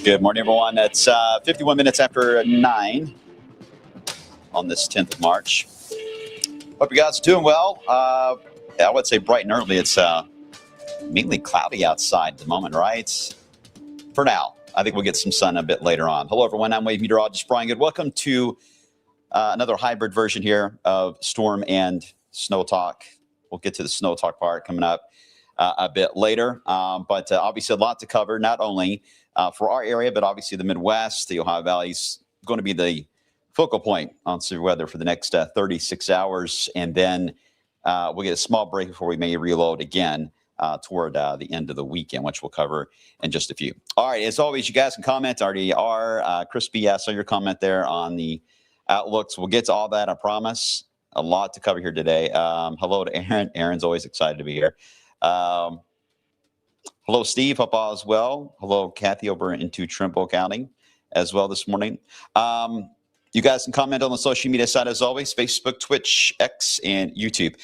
Good morning, everyone. It's 51 minutes after 9 on this 10th of March. Hope you guys are doing well. I would say bright and early. It's mainly cloudy outside at the moment, right? For now. I think we'll get some sun a bit later on. Hello, everyone. I'm wave meteorologist Brian Good. Welcome to another hybrid version here of Storm and SnowTALK. We'll get to the SnowTALK part coming up a bit later. But obviously a lot to cover, not only for our area, but obviously the Midwest. The Ohio Valley is going to be the focal point on severe weather for the next 36 hours. And then we'll get a small break before we may reload again toward the end of the weekend, which we'll cover in just a few. All right. As always, you guys can comment. Already are. Crispy, I saw your comment there on the outlooks. We'll get to all that, I promise. A lot to cover here today. Hello to Aaron. Aaron's always excited to be here. Hello, Steve. Hope all is well. Hello, Kathy over into Trimble County as well this morning. You guys can comment on the social media side as always, Facebook, Twitch, X, and YouTube.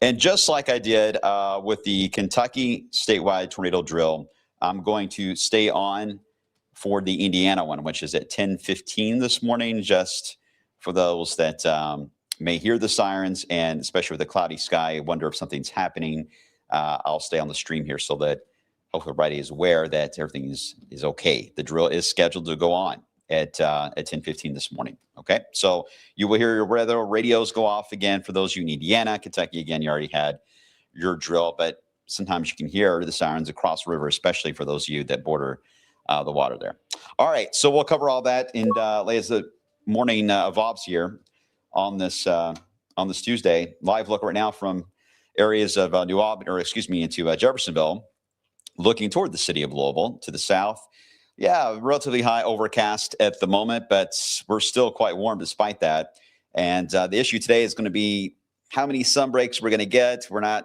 And just like I did with the Kentucky statewide tornado drill, I'm going to stay on for the Indiana one, which is at 10:15 this morning, just for those that may hear the sirens, and especially with the cloudy sky, wonder if something's happening. I'll stay on the stream here so that hopefully everybody is aware that everything is okay. The drill is scheduled to go on at 10:15 this morning. Okay, so you will hear your weather radios go off again for those of you in Indiana, Kentucky. Again, you already had your drill, but sometimes you can hear the sirens across the river, especially for those of you that border the water there. All right, so we'll cover all that and as the morning evolves here on this Tuesday. Live look right now from areas of New Albany, or excuse me, into Jeffersonville, looking toward the city of Louisville to the south. Yeah, relatively high overcast at the moment, but we're still quite warm despite that. And the issue today is going to be how many sun breaks we're going to get. We're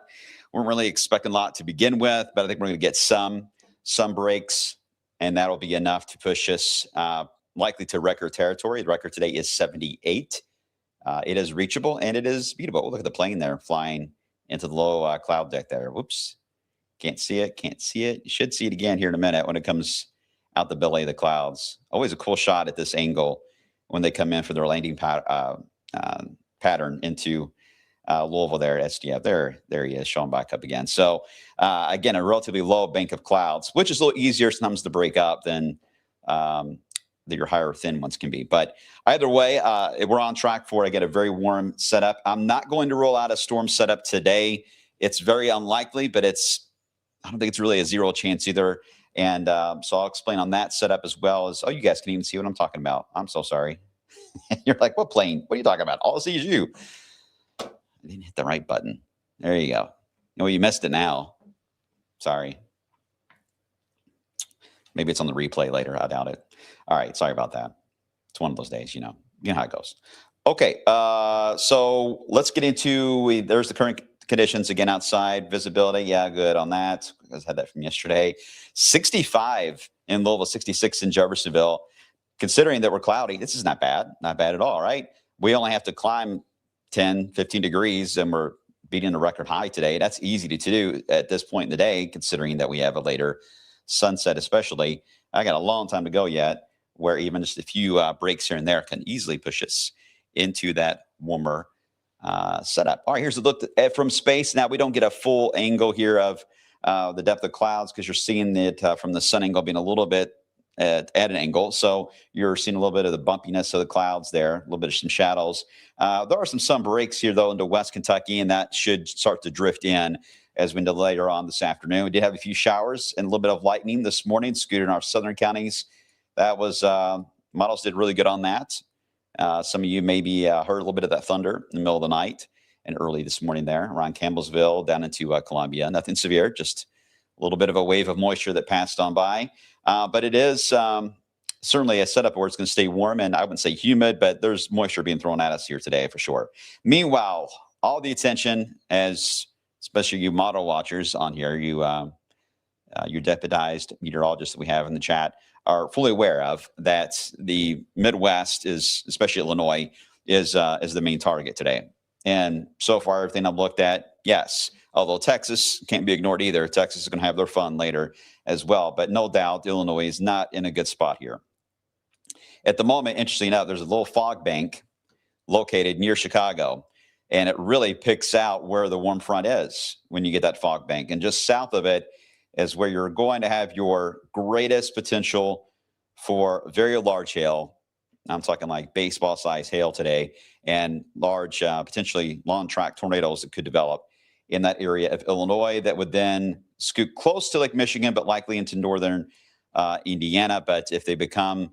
really expecting a lot to begin with, but I think we're going to get some sun breaks, and that'll be enough to push us likely to record territory. The record today is 78. It is reachable and it is beatable. Look at the plane there flying into the low cloud deck there. Whoops. Can't see it. Can't see it. You should see it again here in a minute when it comes out the belly of the clouds. Always a cool shot at this angle when they come in for their landing pattern into Louisville there at SDF. There he is, showing back up again. So, again, a relatively low bank of clouds, which is a little easier sometimes to break up than your higher thin ones can be. But either way, we're on track for it. I get a very warm setup. I'm not going to roll out a storm setup today. It's very unlikely, but I don't think it's really a zero chance either. And so I'll explain on that setup as well as, you guys can even see what I'm talking about. I'm so sorry. You're like, what plane? What are you talking about? All I see is you. I didn't hit the right button. There you go. You missed it now. Sorry. Maybe it's on the replay later. I doubt it. All right. Sorry about that. It's one of those days, you know how it goes. Okay. So let's get into, there's the current conditions again outside. Visibility. Yeah, good on that. I had that from yesterday. 65 in Louisville, 66 in Jeffersonville. Considering that we're cloudy, this is not bad. Not bad at all, right? We only have to climb 10, 15 degrees and we're beating the record high today. That's easy to do at this point in the day, considering that we have a later sunset, especially. I got a long time to go yet, where even just a few breaks here and there can easily push us into that warmer setup. All right, here's a look from space. Now, we don't get a full angle here of the depth of clouds because you're seeing it from the sun angle being a little bit at an angle. So you're seeing a little bit of the bumpiness of the clouds there, a little bit of some shadows. There are some sun breaks here, though, into West Kentucky, and that should start to drift in as we know later on this afternoon. We did have a few showers and a little bit of lightning this morning, scooted in our southern counties. That was, models did really good on that. Some of you maybe heard a little bit of that thunder in the middle of the night and early this morning there around Campbellsville down into Columbia. Nothing severe, just a little bit of a wave of moisture that passed on by. But it is certainly a setup where it's going to stay warm, and I wouldn't say humid, but there's moisture being thrown at us here today for sure. Meanwhile, all the attention, especially you model watchers on here, your deputized meteorologists that we have in the chat, are fully aware of that the Midwest is, especially Illinois, is the main target today. And so far, everything I've looked at, yes, Although Texas can't be ignored either. Texas is going to have their fun later as well. But no doubt, Illinois is not in a good spot here. At the moment, interestingly enough, there's a little fog bank located near Chicago, and it really picks out where the warm front is when you get that fog bank. And just south of it is where you're going to have your greatest potential for very large hail. I'm talking like baseball size hail today, and large, potentially long track tornadoes that could develop in that area of Illinois that would then scoot close to Lake Michigan, but likely into northern Indiana. But if they become,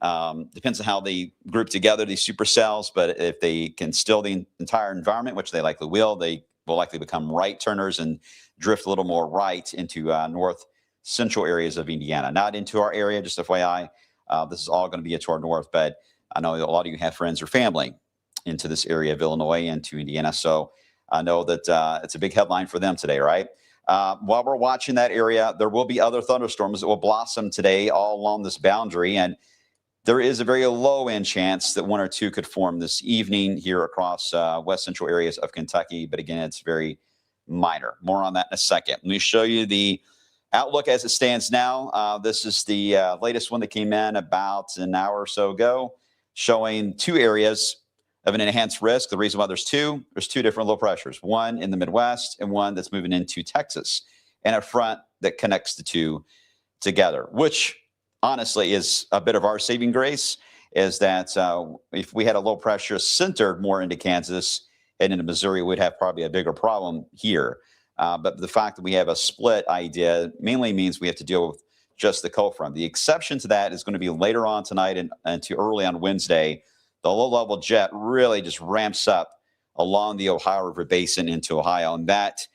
depends on how they group together, these supercells, but if they can still the entire environment, which they likely will, they will likely become right turners and drift a little more right into north central areas of Indiana, not into our area, just FYI. This is all going to be to our north, but I know a lot of you have friends or family into this area of Illinois and to Indiana. So I know that it's a big headline for them today, right? While we're watching that area, there will be other thunderstorms that will blossom today all along this boundary. And there is a very low end chance that one or two could form this evening here across west central areas of Kentucky. But again, it's very minor. More on that in a second. Let me show you the outlook as it stands now. This is the latest one that came in about an hour or so ago, showing two areas of an enhanced risk. The reason why there's two different low pressures, one in the Midwest and one that's moving into Texas, and a front that connects the two together, which honestly is a bit of our saving grace, is that if we had a low pressure centered more into Kansas and into Missouri, we'd have probably a bigger problem here. But the fact that we have a split idea mainly means we have to deal with just the cold front. The exception to that is going to be later on tonight and to early on Wednesday. The low-level jet really just ramps up along the Ohio River Basin into Ohio, and that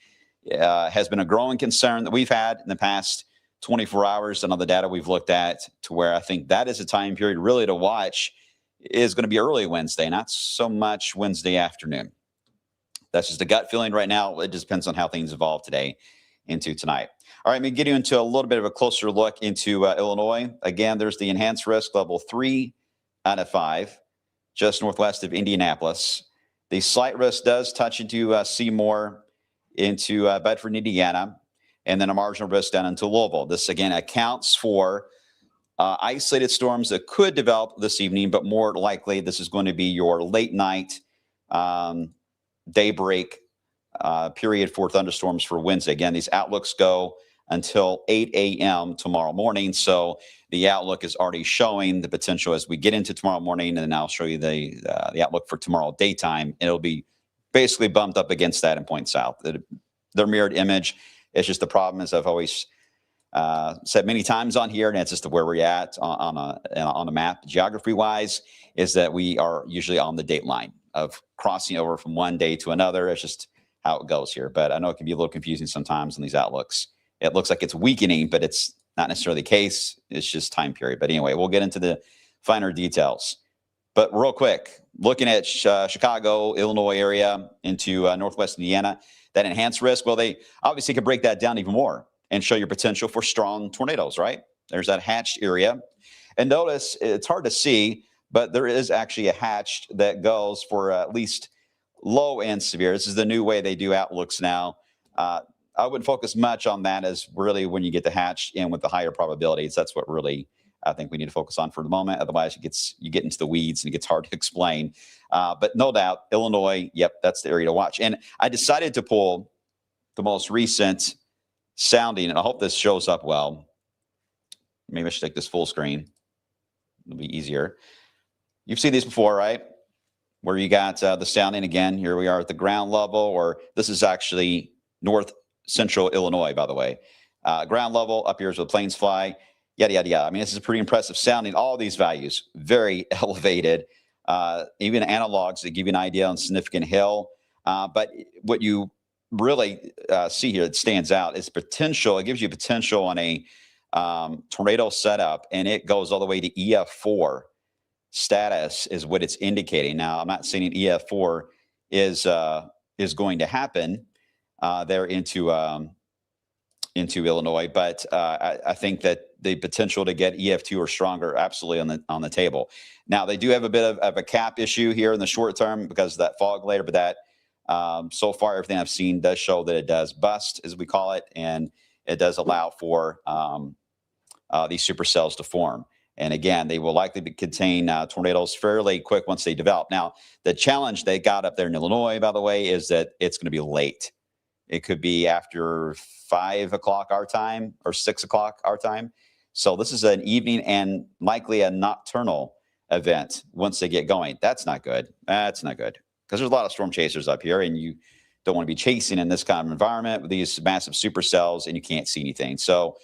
has been a growing concern that we've had in the past 24 hours. And on the data we've looked at, to where I think that is a time period really to watch is going to be early Wednesday, not so much Wednesday afternoon. That's just a gut feeling right now. It just depends on how things evolve today into tonight. All right, let me get you into a little bit of a closer look into Illinois. Again, there's the enhanced risk level 3 out of 5, just northwest of Indianapolis. The slight risk does touch into Seymour, into Bedford, Indiana, and then a marginal risk down into Louisville. This, again, accounts for isolated storms that could develop this evening, but more likely this is going to be your late night, daybreak period for thunderstorms for Wednesday. Again, these outlooks go until 8 a.m. tomorrow morning. So the outlook is already showing the potential as we get into tomorrow morning, and then I'll show you the outlook for tomorrow daytime. It'll be basically bumped up against that and point south. Their mirrored image. It's just the problem, as I've always said many times on here, and it's just where we're at on a map, geography-wise, is that we are usually on the date line of crossing over from one day to another. It's just how it goes here. But I know it can be a little confusing sometimes in these outlooks. It looks like it's weakening, but it's not necessarily the case. It's just time period. But anyway, we'll get into the finer details. But real quick, looking at Chicago, Illinois area into northwest Indiana, that enhanced risk, well, they obviously could break that down even more and show your potential for strong tornadoes, right? There's that hatched area. And notice, it's hard to see, but there is actually a hatched that goes for at least low and severe. This is the new way they do outlooks now. I wouldn't focus much on that, as really when you get the hatched in with the higher probabilities. That's what really I think we need to focus on for the moment. Otherwise, you get into the weeds and it gets hard to explain. But no doubt, Illinois, yep, that's the area to watch. And I decided to pull the most recent sounding, and I hope this shows up well. Maybe I should take this full screen. It'll be easier. You've seen these before, right? Where you got the sounding again. Here we are at the ground level, or this is actually north central Illinois, by the way. Ground level, up here is where the planes fly, yada, yada, yada. I mean, this is pretty impressive sounding. All these values, very elevated. Even analogs that give you an idea on significant hail. But what you really see here that stands out is potential. It gives you potential on a tornado setup, and it goes all the way to EF4 status is what it's indicating. Now, I'm not saying an EF4 is going to happen there into Illinois, but I think that the potential to get EF2 or stronger absolutely on the table. Now, they do have a bit of a cap issue here in the short term because of that fog layer, but that So far, everything I've seen does show that it does bust, as we call it, and it does allow for these supercells to form. And again, they will likely contain tornadoes fairly quick once they develop. Now, the challenge they got up there in Illinois, by the way, is that it's going to be late. It could be after 5 o'clock our time or 6 o'clock our time. So this is an evening and likely a nocturnal event once they get going. That's not good. That's not good, because there's a lot of storm chasers up here, and you don't want to be chasing in this kind of environment with these massive supercells, and you can't see anything. So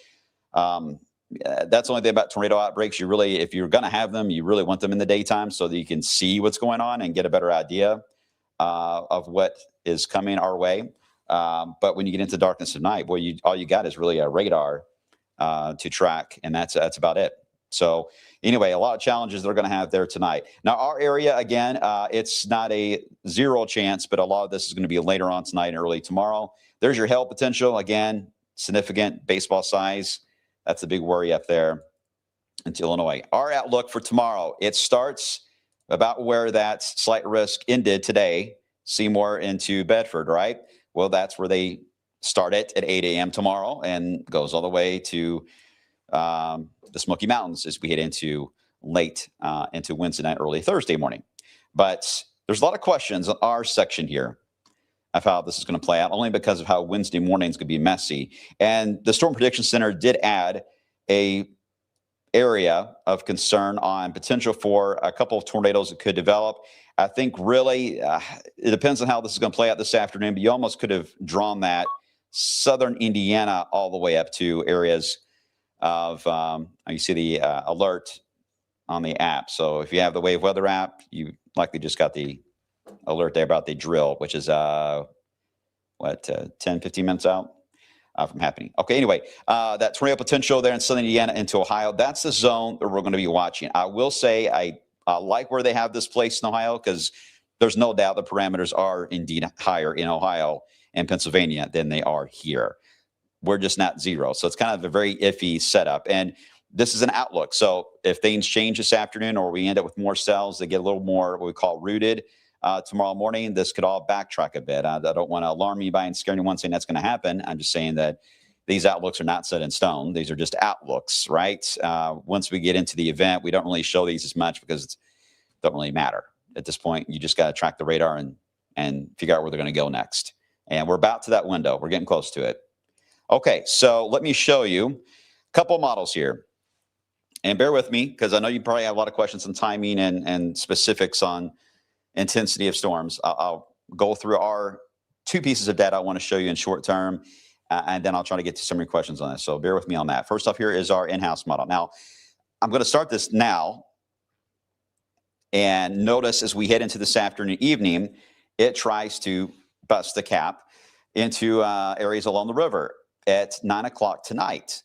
that's the only thing about tornado outbreaks. You really, if you're going to have them, you really want them in the daytime so that you can see what's going on and get a better idea of what is coming our way. But when you get into darkness at night, boy, all you got is really a radar to track, and that's about it. So anyway, a lot of challenges they're going to have there tonight. Now, our area, again, it's not a zero chance, but a lot of this is going to be later on tonight and early tomorrow. There's your hail potential. Again, significant baseball size. That's a big worry up there into Illinois. Our outlook for tomorrow, it starts about where that slight risk ended today, Seymour into Bedford, right? Well, that's where they start it at 8 a.m. tomorrow and goes all the way to the Smoky Mountains as we head into late into Wednesday night, early Thursday morning. But there's a lot of questions on our section here of how this is going to play out, only because of how Wednesday morning is going to be messy. And the Storm Prediction Center did add a area of concern on potential for a couple of tornadoes that could develop. I think really it depends on how this is going to play out this afternoon, but you almost could have drawn that southern Indiana all the way up to areas of, you see the alert on the app. So if you have the Wave Weather app, you likely just got the alert there about the drill, which is 10, 15 minutes out from happening. Okay, anyway, that tornado potential there in southern Indiana into Ohio, that's the zone that we're going to be watching. I will say I like where they have this placed in Ohio, because there's no doubt the parameters are indeed higher in Ohio and Pennsylvania than they are here. We're just not zero. So it's kind of a very iffy setup. And this is an outlook. So if things change this afternoon, or we end up with more cells that get a little more what we call rooted tomorrow morning, this could all backtrack a bit. I don't want to alarm you by and scare anyone saying that's going to happen. I'm just saying that these outlooks are not set in stone. These are just outlooks, right? Once we get into the event, we don't really show these as much because it don't really matter. At this point, you just got to track the radar and figure out where they're going to go next. And we're about to that window. We're getting close to it. Okay, so let me show you a couple models here. And bear with me, because I know you probably have a lot of questions on timing and specifics on intensity of storms. I'll go through our two pieces of data I want to show you in short term, and then I'll try to get to some of your questions on this. So bear with me on that. First off here is our in-house model. Now, I'm going to start this now. And notice as we head into this afternoon, evening, it tries to bust the cap into areas along the river at 9 o'clock tonight.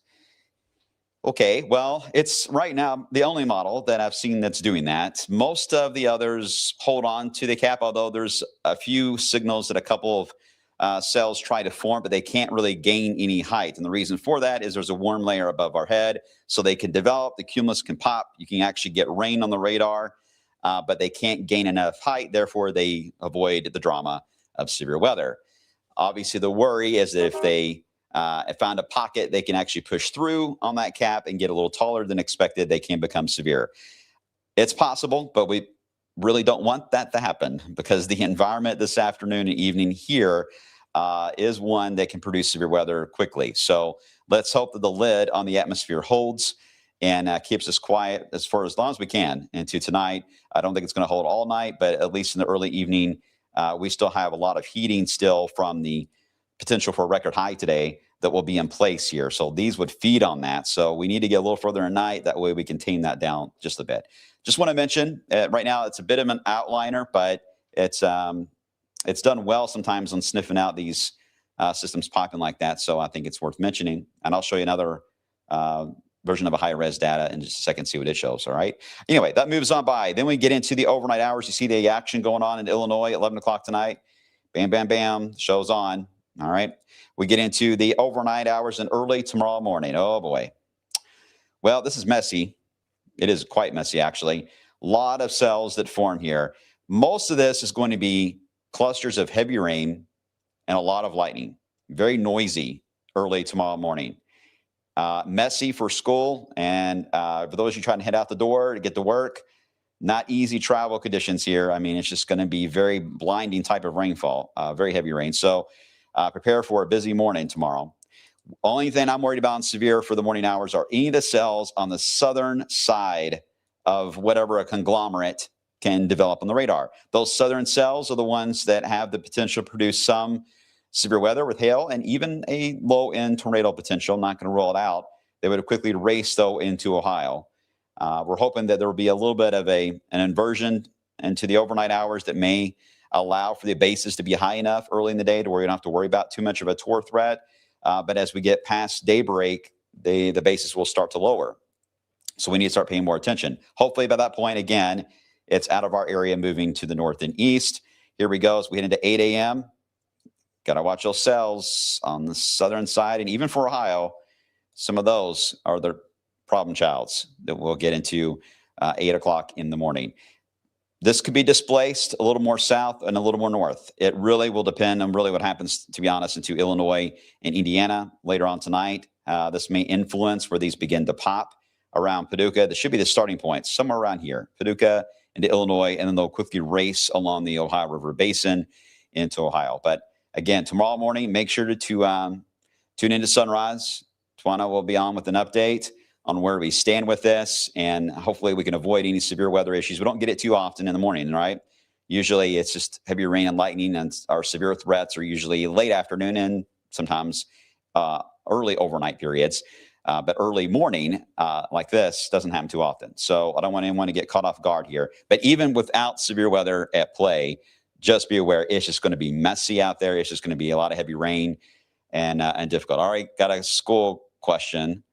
Okay, well, it's right now the only model that I've seen that's doing that. Most of the others hold on to the cap, although there's a few signals that a couple of cells try to form, but they can't really gain any height. And the reason for that is there's a warm layer above our head, so they can develop, the cumulus can pop, you can actually get rain on the radar, but they can't gain enough height, therefore they avoid the drama of severe weather. Obviously, the worry is that if they found a pocket they can actually push through on that cap and get a little taller than expected, they can become severe. It's possible, but we really don't want that to happen, because the environment this afternoon and evening here is one that can produce severe weather quickly. So let's hope that the lid on the atmosphere holds and keeps us quiet for as long as we can into tonight. I don't think it's going to hold all night, but at least in the early evening, we still have a lot of heating still from the potential for a record high today that will be in place here. So these would feed on that. So we need to get a little further at night. That way we can tame that down just a bit. Just want to mention right now it's a bit of an outliner, but it's done well sometimes on sniffing out these systems popping like that. So I think it's worth mentioning. And I'll show you another version of a high-res data in just a second, see what it shows. All right. Anyway, that moves on by. Then we get into the overnight hours. You see the action going on in Illinois at 11 o'clock tonight. Bam, bam, bam. Show's on. All right. We get into the overnight hours and early tomorrow morning. Oh, boy. Well, this is messy. It is quite messy, actually. A lot of cells that form here. Most of this is going to be clusters of heavy rain and a lot of lightning. Very noisy early tomorrow morning. Messy for school, and for those of you trying to head out the door to get to work, not easy travel conditions here. I mean, it's just going to be very blinding type of rainfall, very heavy rain. So prepare for a busy morning tomorrow. Only thing I'm worried about in severe for the morning hours are any of the cells on the southern side of whatever a conglomerate can develop on the radar. Those southern cells are the ones that have the potential to produce some severe weather with hail and even a low-end tornado potential. Not going to rule it out. They would have quickly raced, though, into Ohio. We're hoping that there will be a little bit of an inversion into the overnight hours that may allow for the bases to be high enough early in the day to where you don't have to worry about too much of a torr threat. But as we get past daybreak, the bases will start to lower. So we need to start paying more attention. Hopefully by that point, again, it's out of our area moving to the north and east. Here we go as we head into 8 a.m. Got to watch those cells on the southern side. And even for Ohio, some of those are the problem childs that we'll get into 8 o'clock in the morning. This could be displaced a little more south and a little more north. It really will depend on really what happens, to be honest, into Illinois and Indiana later on tonight. This may influence where these begin to pop around Paducah. This should be the starting point, somewhere around here, Paducah into Illinois, and then they'll quickly race along the Ohio River Basin into Ohio. But again, tomorrow morning, make sure to tune into Sunrise. Tawana will be on with an update on where we stand with this, and hopefully we can avoid any severe weather issues. We don't get it too often in the morning, right? Usually it's just heavy rain and lightning, and our severe threats are usually late afternoon and sometimes early overnight periods. But early morning like this doesn't happen too often. So I don't want anyone to get caught off guard here. But even without severe weather at play, just be aware it's just going to be messy out there. It's just going to be a lot of heavy rain and difficult. All right, got a school question.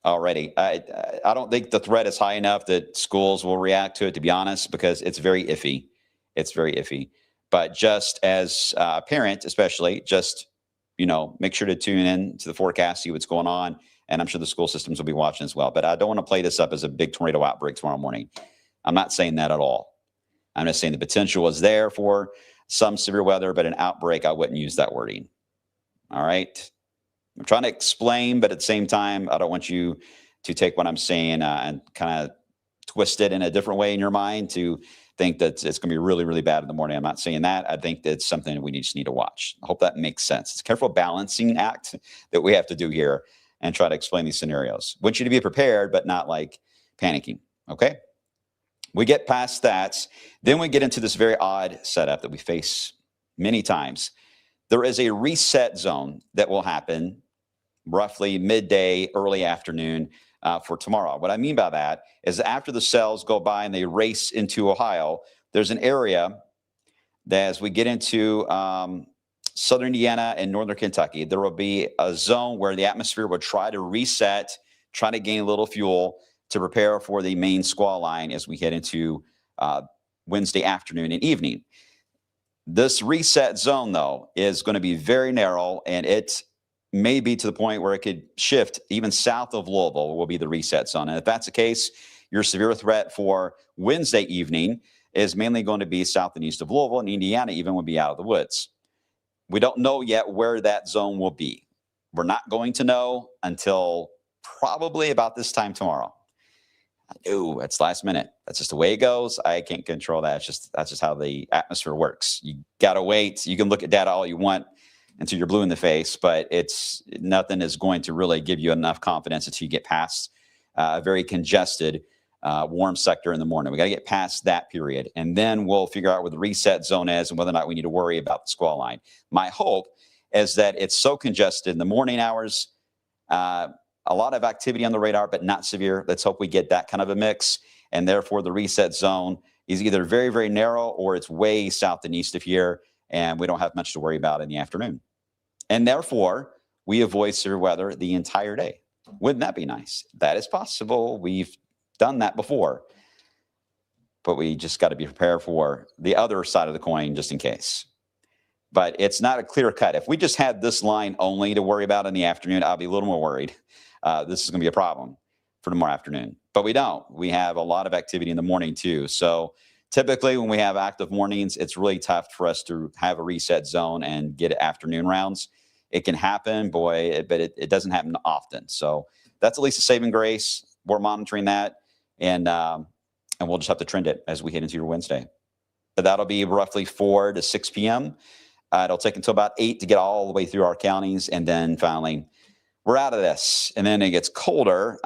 Already. I don't think the threat is high enough that schools will react to it, to be honest, because it's very iffy. It's very iffy. But just as a parent, especially, just, make sure to tune in to the forecast, see what's going on. And I'm sure the school systems will be watching as well. But I don't want to play this up as a big tornado outbreak tomorrow morning. I'm not saying that at all. I'm just saying the potential is there for some severe weather, but an outbreak, I wouldn't use that wording. All right. I'm trying to explain, but at the same time, I don't want you to take what I'm saying and kind of twist it in a different way in your mind to think that it's going to be really, really bad in the morning. I'm not saying that. I think that's something that we just need to watch. I hope that makes sense. It's a careful balancing act that we have to do here and try to explain these scenarios. I want you to be prepared, but not like panicking. Okay? We get past that. Then we get into this very odd setup that we face many times. There is a reset zone that will happen roughly midday, early afternoon for tomorrow. What I mean by that is after the cells go by and they race into Ohio, there's an area that as we get into southern Indiana and northern Kentucky, there will be a zone where the atmosphere will try to reset, try to gain a little fuel to prepare for the main squall line as we head into Wednesday afternoon and evening. This reset zone, though, is going to be very narrow, and it may be to the point where it could shift even south of Louisville will be the reset zone. And if that's the case, your severe threat for Wednesday evening is mainly going to be south and east of Louisville, and Indiana even will be out of the woods. We don't know yet where that zone will be. We're not going to know until probably about this time tomorrow. Ooh, it's last minute. That's just the way it goes. I can't control that. That's just how the atmosphere works. You got to wait. You can look at data all you want until you're blue in the face, but nothing is going to really give you enough confidence until you get past a very congested warm sector in the morning. We got to get past that period, and then we'll figure out where the reset zone is and whether or not we need to worry about the squall line. My hope is that it's so congested in the morning hours, a lot of activity on the radar, but not severe. Let's hope we get that kind of a mix, and therefore the reset zone is either very, very narrow or it's way south and east of here, and we don't have much to worry about in the afternoon. And therefore, we avoid severe weather the entire day. Wouldn't that be nice? That is possible. We've done that before. But we just got to be prepared for the other side of the coin just in case. But it's not a clear cut. If we just had this line only to worry about in the afternoon, I'll be a little more worried. This is going to be a problem for tomorrow afternoon. But we don't. We have a lot of activity in the morning too. So Typically, when we have active mornings, it's really tough for us to have a reset zone and get afternoon rounds. It can happen, boy, but it doesn't happen often. So that's at least a saving grace. We're monitoring that, and we'll just have to trend it as we head into your Wednesday. But that'll be roughly 4 to 6 p.m. It'll take until about 8 to get all the way through our counties, and then finally we're out of this. And then it gets colder,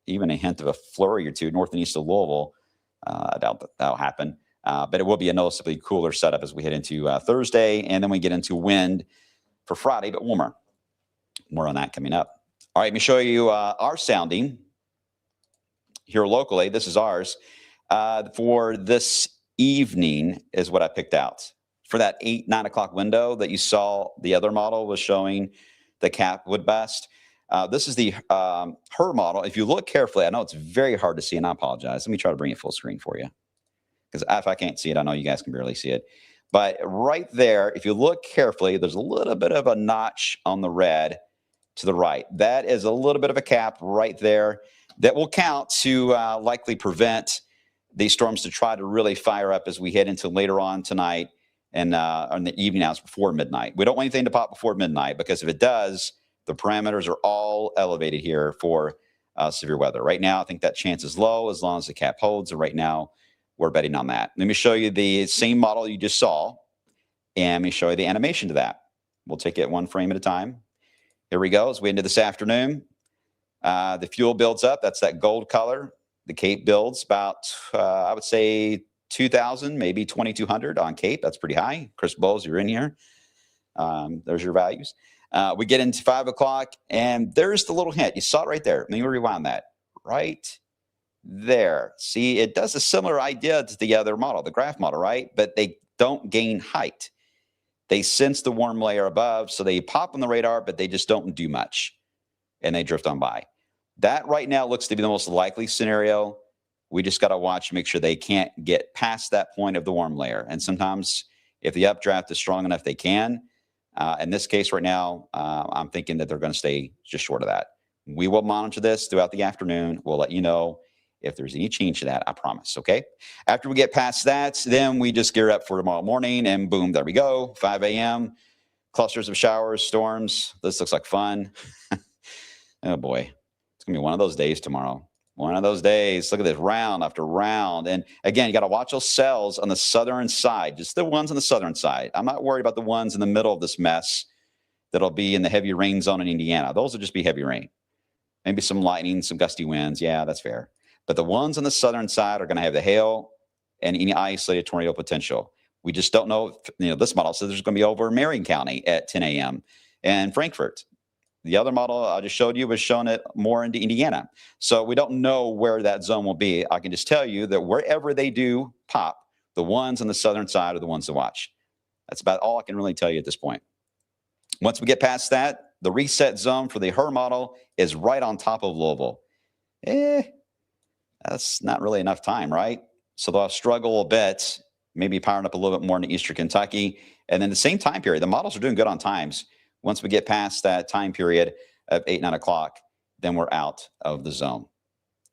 even a hint of a flurry or two north and east of Louisville. I doubt that'll happen, but it will be a noticeably cooler setup as we head into Thursday, and then we get into wind for Friday, but warmer. More on that coming up. All right, let me show you our sounding here locally. This is ours. For this evening is what I picked out. For that 8, 9 o'clock window that you saw, the other model was showing the cap would best. This is the her model. If you look carefully, I know it's very hard to see, and I apologize. Let me try to bring it full screen for you, because if I can't see it, I know you guys can barely see it. But right there, if you look carefully, there's a little bit of a notch on the red to the right. That is a little bit of a cap right there that will count to likely prevent these storms to try to really fire up as we head into later on tonight and on the evening hours before midnight. We don't want anything to pop before midnight, because if it does, the parameters are all elevated here for severe weather. Right now, I think that chance is low as long as the cap holds. And right now, we're betting on that. Let me show you the same model you just saw, and let me show you the animation to that. We'll take it one frame at a time. Here we go. As we into this afternoon, the fuel builds up. That's that gold color. The Cape builds about, I would say, 2,000, maybe 2,200 on Cape. That's pretty high. Chris Bowles, you're in here. There's your values. We get into 5 o'clock, and there's the little hint. You saw it right there. Let me rewind that. Right there. See, it does a similar idea to the other model, the graph model, right? But they don't gain height. They sense the warm layer above, so they pop on the radar, but they just don't do much, and they drift on by. That right now looks to be the most likely scenario. We just got to watch, make sure they can't get past that point of the warm layer. And sometimes if the updraft is strong enough, they can. In this case right now, I'm thinking that they're going to stay just short of that. We will monitor this throughout the afternoon. We'll let you know if there's any change to that, I promise, okay? After we get past that, then we just gear up for tomorrow morning, and boom, there we go, 5 a.m., clusters of showers, storms. This looks like fun. Oh, boy. It's going to be one of those days tomorrow. One of those days. Look at this, round after round. And again, you got to watch those cells on the southern side, just the ones on the southern side. I'm not worried about the ones in the middle of this mess that'll be in the heavy rain zone in Indiana. Those will just be heavy rain. Maybe some lightning, some gusty winds. Yeah, that's fair. But the ones on the southern side are going to have the hail and any isolated tornado potential. We just don't know. This model says there's going to be over Marion County at 10 a.m. and Frankfurt. The other model I just showed you was showing it more into Indiana. So we don't know where that zone will be. I can just tell you that wherever they do pop, the ones on the southern side are the ones to watch. That's about all I can really tell you at this point. Once we get past that, the reset zone for the HER model is right on top of Louisville. That's not really enough time, right? So they'll struggle a bit, maybe powering up a little bit more in eastern Kentucky. And then the same time period, the models are doing good on times. Once we get past that time period of 8, 9 o'clock, then we're out of the zone.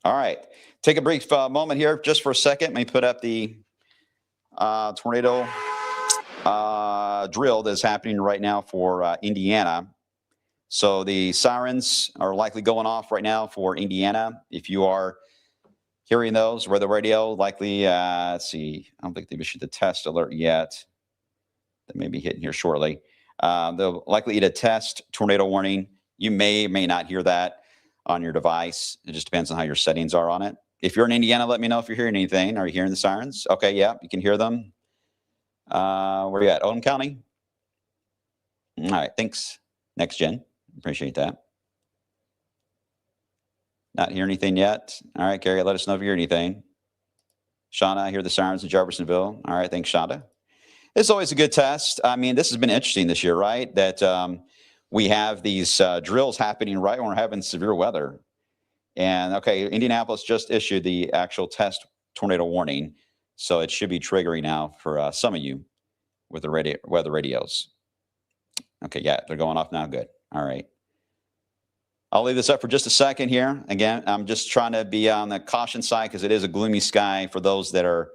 All right. Take a brief moment here just for a second. Let me put up the tornado drill that's happening right now for Indiana. So the sirens are likely going off right now for Indiana. If you are hearing those, weather radio, likely, let's see, I don't think they've issued the test alert yet. That may be hitting here shortly. They'll likely get a test tornado warning. You may or may not hear that on your device. It just depends on how your settings are on it. If you're in Indiana, let me know if you're hearing anything. Are you hearing the sirens? Okay, yeah, you can hear them. Where are you at? Owen County? All right, thanks. Next Gen. Appreciate that. Not hear anything yet. All right, Carrie, let us know if you hear anything. Shonda, I hear the sirens in Jeffersonville. All right, thanks, Shonda. It's always a good test. I mean, this has been interesting this year, right? That we have these drills happening right when we're having severe weather. And, okay, Indianapolis just issued the actual test tornado warning. So it should be triggering now for some of you with the weather radios. Okay, yeah, they're going off now. Good. All right. I'll leave this up for just a second here. Again, I'm just trying to be on the caution side because it is a gloomy sky for those that are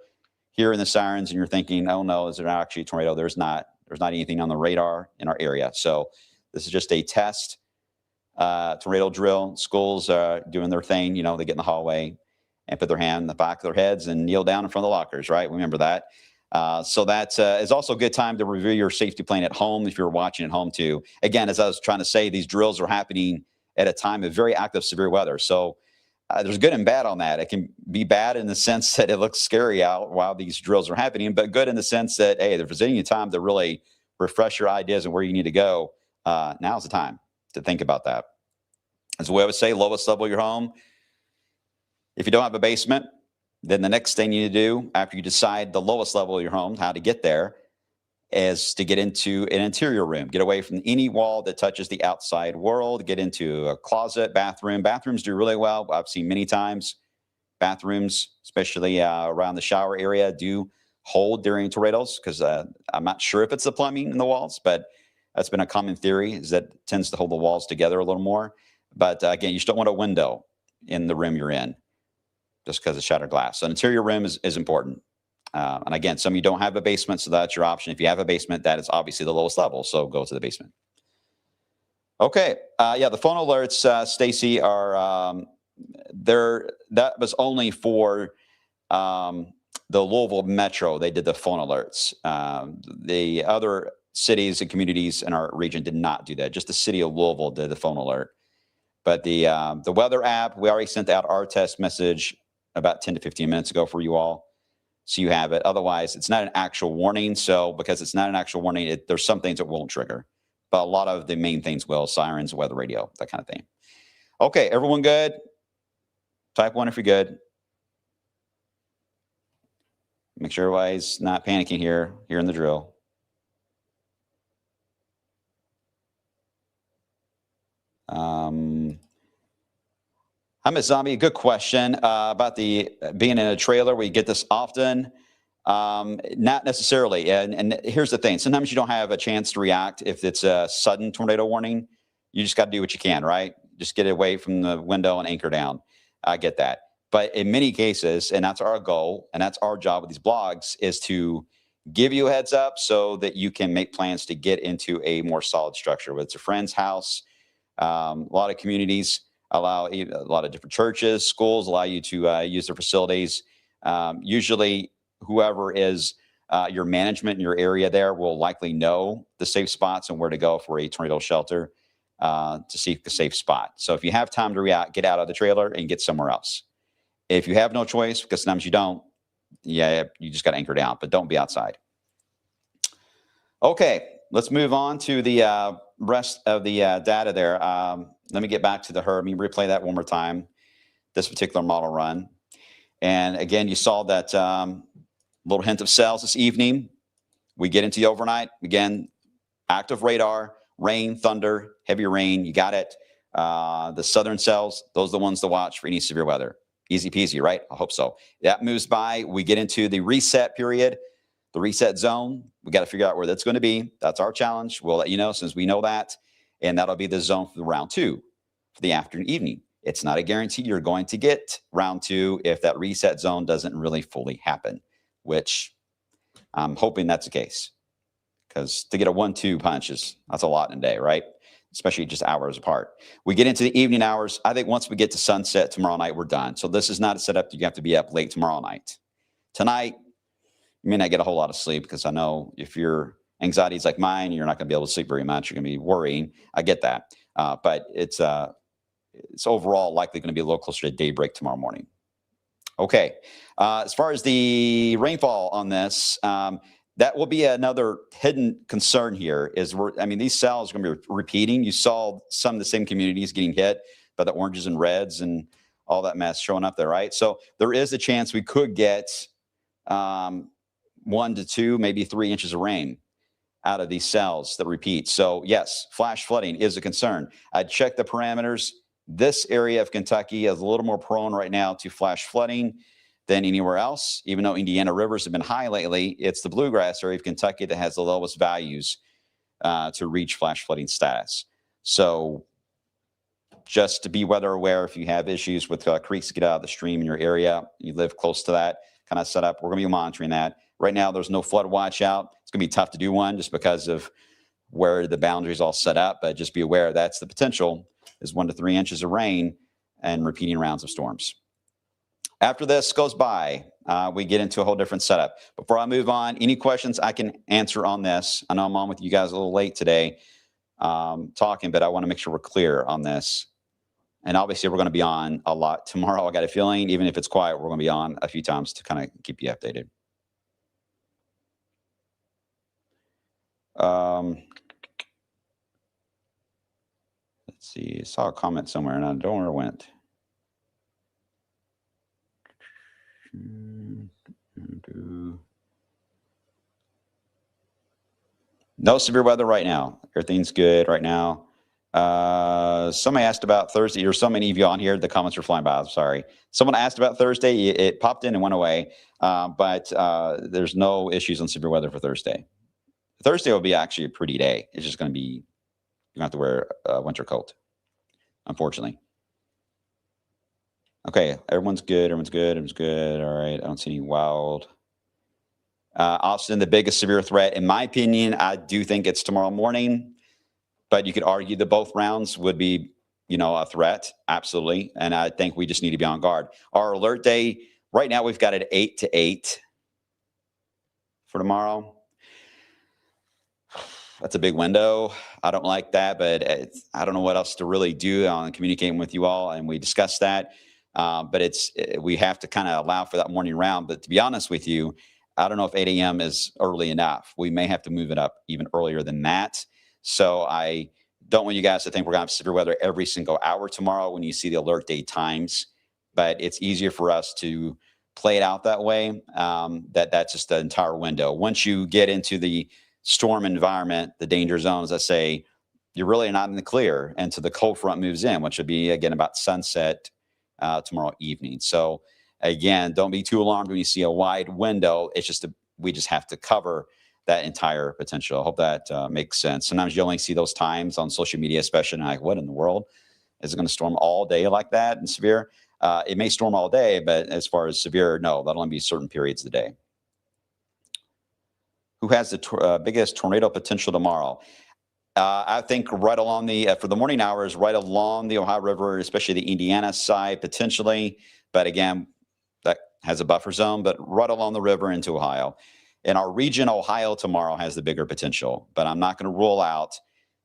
hearing the sirens and you're thinking, oh no, is there actually a tornado? There's not anything on the radar in our area. So this is just a test tornado drill. Schools are doing their thing. You know, they get in the hallway and put their hand in the back of their heads and kneel down in front of the lockers, right? Remember that. So that is also a good time to review your safety plan at home if you're watching at home too. Again, as I was trying to say, these drills are happening at a time of very active severe weather. So there's good and bad on that. It can be bad in the sense that it looks scary out while these drills are happening, but good in the sense that, hey, they're presenting you time to really refresh your ideas and where you need to go. Now's the time to think about that. As we always say, lowest level of your home. If you don't have a basement, then the next thing you need to do after you decide the lowest level of your home, how to get there, is to get into an interior room. Get away from any wall that touches the outside world. Get into a closet, bathroom. Bathrooms do really well. I've seen many times bathrooms, especially around the shower area, do hold during tornadoes because I'm not sure if it's the plumbing in the walls, but that's been a common theory, is that it tends to hold the walls together a little more. But again, you just don't want a window in the room you're in just because of shattered glass. So an interior room is important. And again, some of you don't have a basement, so that's your option. If you have a basement, that is obviously the lowest level, so go to the basement. Okay, yeah, the phone alerts, Stacy, are that was only for the Louisville Metro. They did the phone alerts. The other cities and communities in our region did not do that. Just the city of Louisville did the phone alert. But the weather app, we already sent out our test message about 10 to 15 minutes ago for you all. So you have it. Otherwise, it's not an actual warning. So because it's not an actual warning, there's some things that won't trigger. But a lot of the main things will, sirens, weather radio, that kind of thing. Okay, everyone good? Type 1 if you're good. Make sure everybody's not panicking here, hearing the drill. Hi, Ms. Zombie. Good question about the being in a trailer. We get this often. Not necessarily. And here's the thing. Sometimes you don't have a chance to react if it's a sudden tornado warning. You just got to do what you can, right? Just get away from the window and anchor down. I get that. But in many cases, and that's our goal, and that's our job with these blogs, is to give you a heads up so that you can make plans to get into a more solid structure. Whether it's a friend's house, a lot of communities allow, a lot of different churches, schools allow you to use their facilities. Usually whoever is your management in your area there will likely know the safe spots and where to go for a tornado shelter to seek a safe spot. So if you have time to react, get out of the trailer and get somewhere else. If you have no choice, because sometimes you don't, yeah, you just got to anchor down, but don't be outside. Okay, let's move on to the rest of the data there. Let me get back to the herd. Let me replay that one more time, this particular model run. And again, you saw that little hint of cells this evening. We get into the overnight. Again, active radar, rain, thunder, heavy rain. You got it. The southern cells, those are the ones to watch for any severe weather. Easy peasy, right? I hope so. That moves by. We get into the reset period, the reset zone. We got to figure out where that's going to be. That's our challenge. We'll let you know since we know that. And that'll be the zone for the round 2 for the afternoon evening. It's not a guarantee you're going to get round 2 if that reset zone doesn't really fully happen, which I'm hoping that's the case. Because to get a 1-2 punch that's a lot in a day, right? Especially just hours apart. We get into the evening hours. I think once we get to sunset tomorrow night, we're done. So this is not a setup that you have to be up late tomorrow night. Tonight, you may not get a whole lot of sleep because I know if your anxiety is like mine, you're not going to be able to sleep very much. You're going to be worrying. I get that. But it's overall likely going to be a little closer to daybreak tomorrow morning. Okay. As far as the rainfall on this, that will be another hidden concern here is these cells are going to be repeating. You saw some of the same communities getting hit by the oranges and reds and all that mess showing up there, right? So there is a chance we could get 1 to 2, maybe 3 inches of rain out of these cells that repeat. So yes, flash flooding is a concern. I checked the parameters. This area of Kentucky is a little more prone right now to flash flooding than anywhere else. Even though Indiana rivers have been high lately, it's the bluegrass area of Kentucky that has the lowest values to reach flash flooding status. So just to be weather aware. If you have issues with creeks get out of the stream in your area, you live close to that kind of setup, we're going to be monitoring that. Right now, there's no flood watch out. It's going to be tough to do one just because of where the boundaries all set up, but just be aware that's the potential is 1 to 3 inches of rain and repeating rounds of storms. After this goes by, we get into a whole different setup. Before I move on, any questions I can answer on this? I know I'm on with you guys a little late today talking, but I want to make sure we're clear on this. And obviously, we're going to be on a lot tomorrow. I got a feeling, even if it's quiet, we're going to be on a few times to kind of keep you updated. Let's see. I saw a comment somewhere, and I don't know where it went. No severe weather right now. Everything's good right now. Somebody asked about Thursday. There's so many of you on here. The comments are flying by. I'm sorry. Someone asked about Thursday. It popped in and went away. But there's no issues on severe weather for Thursday. Thursday will be actually a pretty day. It's just going to be, you don't have to wear a winter coat, unfortunately. Okay, everyone's good. Everyone's good. Everyone's good. All right. I don't see any wild. Austin, the biggest severe threat, in my opinion, I do think it's tomorrow morning. But you could argue that both rounds would be, a threat. Absolutely. And I think we just need to be on guard. Our alert day, right now, we've got it 8 to 8 for tomorrow. That's a big window. I don't like that, but I don't know what else to really do on communicating with you all. And we discussed that. But we have to kind of allow for that morning round. But to be honest with you, I don't know if 8 a.m. is early enough. We may have to move it up even earlier than that. So I don't want you guys to think we're going to have severe weather every single hour tomorrow when you see the alert day times. But it's easier for us to play it out that way. That's just the entire window. Once you get into the storm environment, the danger zones, I say, you're really not in the clear until the cold front moves in, which would be, again, about sunset tomorrow evening. So, again, don't be too alarmed when you see a wide window. It's just we just have to cover that entire potential. I hope that makes sense. Sometimes you only see those times on social media, especially, and like, what in the world? Is it going to storm all day like that and severe? It may storm all day, but as far as severe, no, that'll only be certain periods of the day. Who has the biggest tornado potential tomorrow? I think right along for the morning hours, right along the Ohio River, especially the Indiana side, potentially. But again, that has a buffer zone, but right along the river into Ohio. In our region, Ohio tomorrow has the bigger potential, but I'm not going to rule out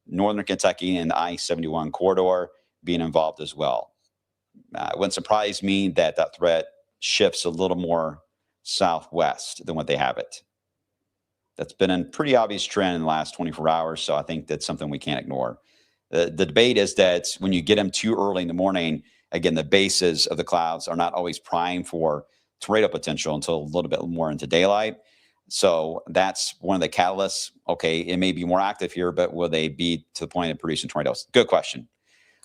northern Kentucky and the I-71 corridor being involved as well. It wouldn't surprise me that threat shifts a little more southwest than what they have it. That's been a pretty obvious trend in the last 24 hours, so I think that's something we can't ignore. The debate is that when you get them too early in the morning, again, the bases of the clouds are not always primed for tornado potential until a little bit more into daylight. So that's one of the catalysts. Okay, it may be more active here, but will they be to the point of producing tornadoes? Good question.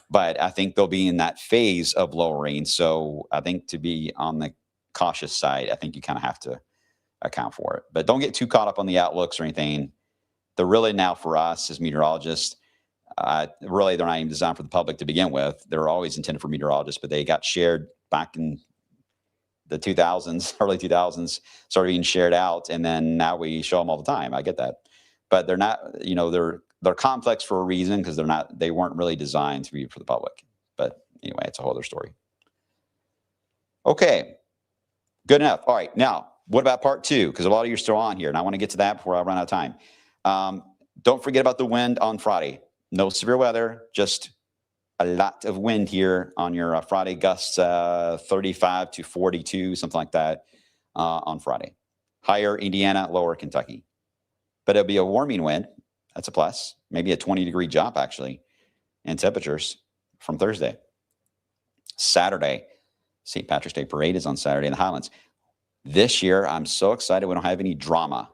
But I think they'll be in that phase of lowering. So I think to be on the cautious side, I think you kind of have to account for it. But don't get too caught up on the outlooks or anything. They're really now for us as meteorologists, really they're not even designed for the public to begin with. They're always intended for meteorologists, but they got shared back in the 2000s, early 2000s, started being shared out, and then now we show them all the time. I get that, but they're not. They're complex for a reason because they weren't really designed to be for the public. But anyway, it's a whole other story. Okay, good enough. All right, now what about part two? Because a lot of you are still on here, and I want to get to that before I run out of time. Don't forget about the wind on Friday. No severe weather, just a lot of wind here on your Friday, gusts 35 to 42, something like that on Friday. Higher Indiana, lower Kentucky. But it'll be a warming wind. That's a plus. Maybe a 20-degree jump, actually, in temperatures from Thursday. Saturday, St. Patrick's Day Parade is on Saturday in the Highlands. This year, I'm so excited we don't have any drama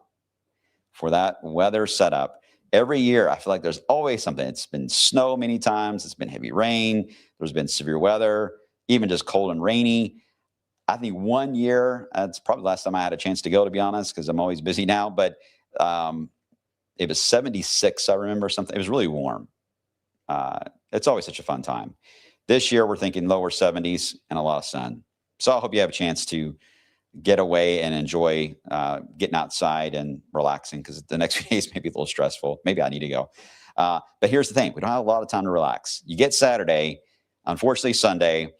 for that weather setup. Every year, I feel like there's always something. It's been snow many times. It's been heavy rain. There's been severe weather, even just cold and rainy. I think one year, that's probably the last time I had a chance to go, to be honest, because I'm always busy now. But it was 76, I remember something. It was really warm. It's always such a fun time. This year, we're thinking lower 70s and a lot of sun. So I hope you have a chance to get away and enjoy getting outside and relaxing, because the next few days may be a little stressful. Maybe I need to go. But here's the thing. We don't have a lot of time to relax. You get Saturday, unfortunately Sunday,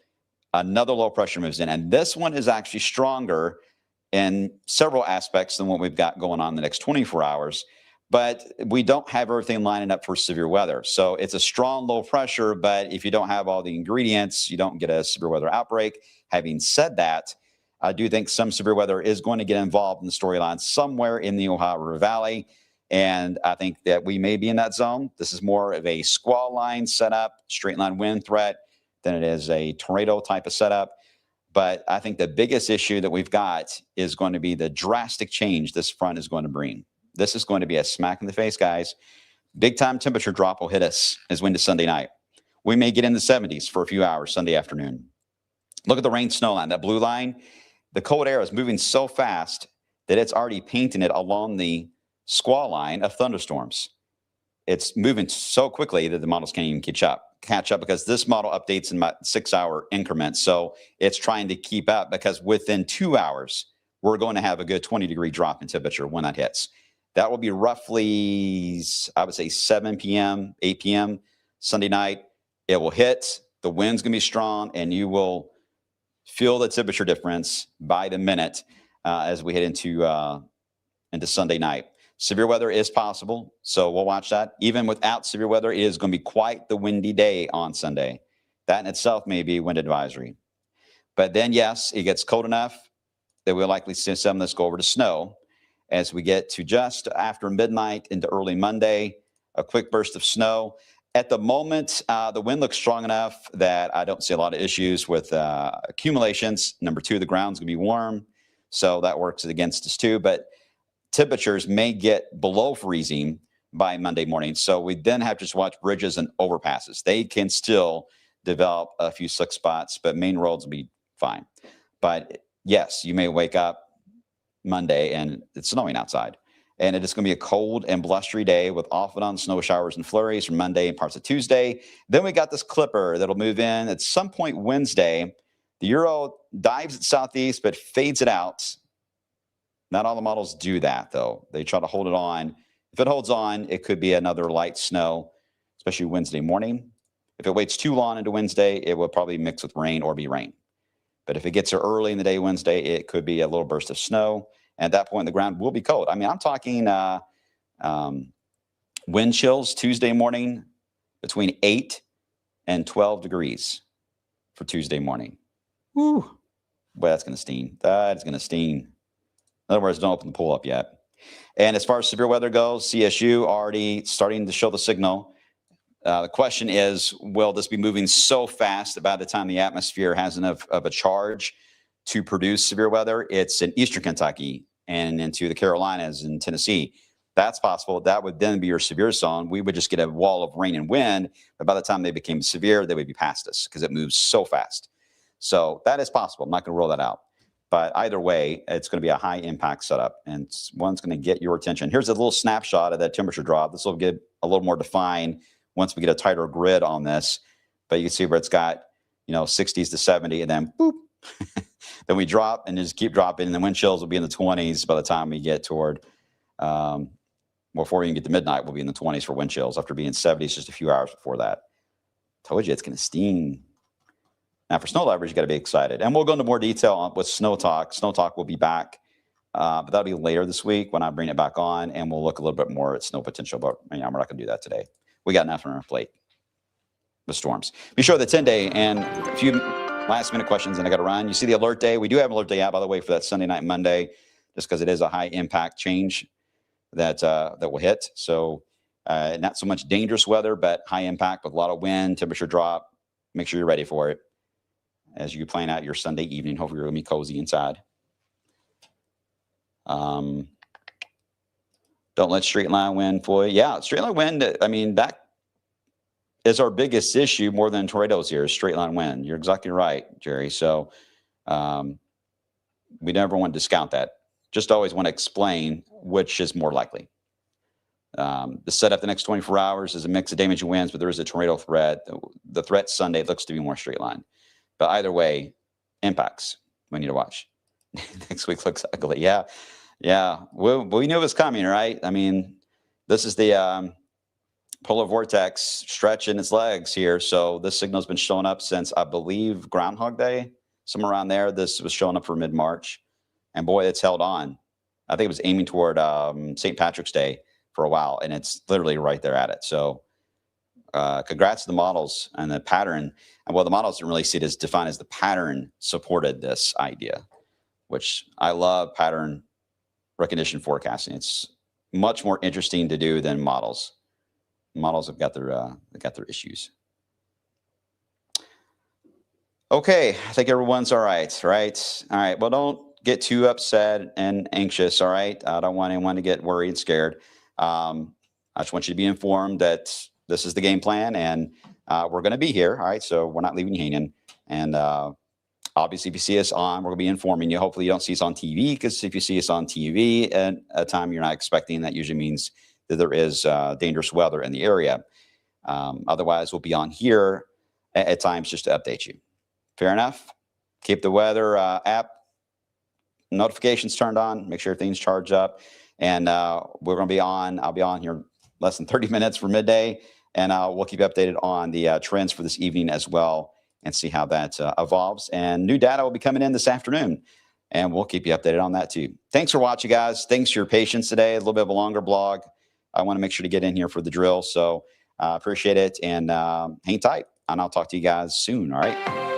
another low pressure moves in. And this one is actually stronger in several aspects than what we've got going on the next 24 hours. But we don't have everything lining up for severe weather. So it's a strong low pressure, but if you don't have all the ingredients, you don't get a severe weather outbreak. Having said that, I do think some severe weather is going to get involved in the storyline somewhere in the Ohio River Valley. And I think that we may be in that zone. This is more of a squall line setup, straight line wind threat, than it is a tornado type of setup. But I think the biggest issue that we've got is going to be the drastic change this front is going to bring. This is going to be a smack in the face, guys. Big time temperature drop will hit us as we into Sunday night. We may get in the 70s for a few hours Sunday afternoon. Look at the rain snow line, that blue line. The cold air is moving so fast that it's already painting it along the squall line of thunderstorms. It's moving so quickly that the models can't even catch up because this model updates in about 6-hour increments. So it's trying to keep up, because within 2 hours, we're going to have a good 20-degree drop in temperature when that hits. That will be roughly, I would say, 7 p.m., 8 p.m. Sunday night. It will hit. The wind's going to be strong, and you will feel the temperature difference by the minute as we head into Sunday night. Severe weather is possible, so we'll watch that. Even without severe weather, it is going to be quite the windy day on Sunday. That in itself may be a wind advisory. But then, yes, it gets cold enough that we'll likely see some of this go over to snow as we get to just after midnight into early Monday, a quick burst of snow. At the moment, the wind looks strong enough that I don't see a lot of issues with accumulations. Number two, the ground's going to be warm, so that works against us too. But temperatures may get below freezing by Monday morning. So we then have to just watch bridges and overpasses. They can still develop a few slick spots, but main roads will be fine. But yes, you may wake up Monday and it's snowing outside. And it is going to be a cold and blustery day with off and on snow showers and flurries from Monday and parts of Tuesday. Then we got this clipper that'll move in at some point Wednesday. The Euro dives at southeast, but fades it out. Not all the models do that, though. They try to hold it on. If it holds on, it could be another light snow, especially Wednesday morning. If it waits too long into Wednesday, it will probably mix with rain or be rain. But if it gets there early in the day Wednesday, it could be a little burst of snow. And at that point, the ground will be cold. I mean, I'm talking wind chills Tuesday morning between 8 and 12 degrees for Tuesday morning. Woo. Boy, that's going to sting. That is going to sting. In other words, don't open the pool up yet. And as far as severe weather goes, CSU already starting to show the signal. The question is, will this be moving so fast that by the time the atmosphere has enough of a charge to produce severe weather? It's in eastern Kentucky and into the Carolinas and Tennessee. That's possible. That would then be your severe zone. We would just get a wall of rain and wind, but by the time they became severe, they would be past us because it moves so fast. So that is possible. I'm not going to rule that out. But either way, it's going to be a high impact setup, and one's going to get your attention. Here's a little snapshot of that temperature drop. This will get a little more defined once we get a tighter grid on this. But you can see where it's got, 60s to 70, and then boop. Then we drop and just keep dropping, and the wind chills will be in the 20s by the time we get toward, before we even get to midnight, we'll be in the 20s for wind chills after being 70s just a few hours before that. Told you it's going to sting. Now, for snow leverage, you got to be excited. And we'll go into more detail with SnowTALK. SnowTALK will be back, but that'll be later this week when I bring it back on, and we'll look a little bit more at snow potential. But we're not going to do that today. We got enough on our plate with storms. Be sure the 10-day and a few last-minute questions, and I got to run. You see the alert day. We do have alert day out, by the way, for that Sunday night, Monday, just because it is a high-impact change that will hit. So not so much dangerous weather, but high impact with a lot of wind, temperature drop. Make sure you're ready for it as you plan out your Sunday evening. Hopefully you're going to be cozy inside. Don't let straight line wind fool you. Yeah, straight line wind, I mean, that is our biggest issue more than tornadoes here, is straight line wind. You're exactly right, Jerry. So we never want to discount that. Just always want to explain which is more likely. The setup the next 24 hours is a mix of damage and winds, but there is a tornado threat. The threat Sunday looks to be more straight line. But either way, impacts we need to watch. Next week looks ugly. Yeah. We knew it was coming, right? I mean, this is the polar vortex stretching its legs here. So this signal's been showing up since, I believe, Groundhog Day, somewhere around there. This was showing up for mid-March. And boy, it's held on. I think it was aiming toward St. Patrick's Day for a while, and it's literally right there at it. So congrats to the models and the pattern. And well, the models didn't really see it as defined as the pattern supported this idea, which I love pattern recognition forecasting. It's much more interesting to do than models. Models have got their issues. Okay, I think everyone's all right, right? All right, well, don't get too upset and anxious, all right? I don't want anyone to get worried and scared. I just want you to be informed that this is the game plan, and we're going to be here, all right? So we're not leaving you hanging. And obviously, if you see us on, we're going to be informing you. Hopefully, you don't see us on TV, because if you see us on TV at a time you're not expecting, that usually means that there is dangerous weather in the area. Otherwise, we'll be on here at times just to update you. Fair enough? Keep the weather app notifications turned on. Make sure everything's charged up. And we're going to be on. I'll be on here less than 30 minutes for midday. And we'll keep you updated on the trends for this evening as well, and see how that evolves. And new data will be coming in this afternoon, and we'll keep you updated on that too. Thanks for watching, guys. Thanks for your patience today. A little bit of a longer blog. I want to make sure to get in here for the drill. So appreciate it, and hang tight. And I'll talk to you guys soon. All right.